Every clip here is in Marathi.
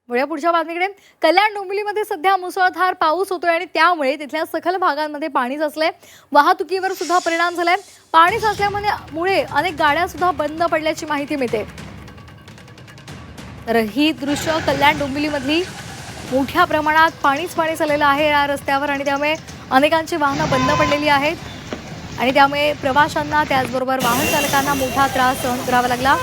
वळूया पुढच्या बातमीकडे। कल्याण डोंबिवलीमध्ये सध्या मुसळधार पाऊस होतोय आणि त्यामुळे तिथल्या सखल भागांमध्ये पाणी साचलंय। वाहतुकीवर सुद्धा परिणाम झालाय। पाणी साचल्यामुळे अनेक गाड्या सुद्धा बंद पडल्याची माहिती मिळते। तर ही दृश्य कल्याण डोंबिवलीमधली मोठ्या प्रमाणात पाणी झालेलं आहे या रस्त्यावर आणि त्यामुळे अनेकांची वाहनं बंद पडलेली आहेत आणि त्यामुळे प्रवाशांना त्याचबरोबर वाहन चालकांना मोठा त्रास सहन करावा लागला।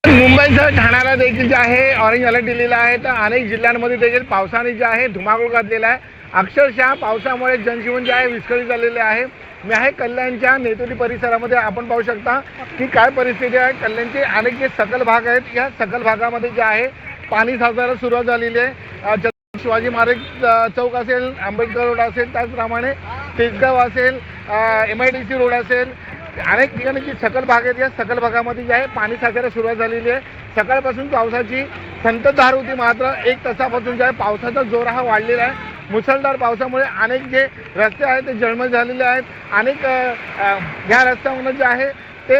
मुंबईसह ठाण्याला देखील जे आहे ऑरेंज अलर्ट दिलेला आहे। तर अनेक जिल्ह्यांमध्ये देखील पावसाने जे आहे धुमाकूळ घातलेला आहे। अक्षरशः पावसामुळे जनजीवन जे आहे विस्कळीत झालेले आहे। मी आहे कल्याणच्या नेतोली परिसरामध्ये। आपण पाहू शकता की काय परिस्थिती आहे। कल्याणचे अनेक जे सखल भाग आहेत, या सखल भागामध्ये जे आहे पाणी साचायला सुरुवात झालेली आहे। शिवाजी महाराज चौक असेल, आंबेडकर रोड असेल, त्याचप्रमाणे तेजगाव असेल, MIDC रोड असेल, अनेक ठिकाणी जी सखल भाग आहेत, या सखल भागामध्ये जे आहे पाणी साचायला सुरुवात झालेली आहे। सकाळपासून पावसाची संततधार होती, मात्र एक तासापासून जे आहे पावसाचा जोर हा वाढलेला आहे। मुसळधार पावसामुळे अनेक जे रस्ते आहेत ते जळमळ झालेले आहेत। अनेक ह्या रस्त्यावरून जे आहे ते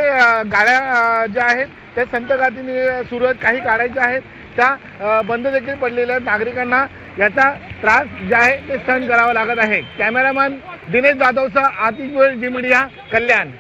गाड्या ज्या आहेत ते संथ गतीने सुरू आहेत। काही गाड्या ज्या आहेत त्या बंद देखील पडलेल्या आहेत। नागरिकांना याचा त्रास जे आहे ते सहन करावा लागत आहे। कॅमेरामॅन दिनेश जाधवसह आतिश गोयल, जी मीडिया, कल्याण।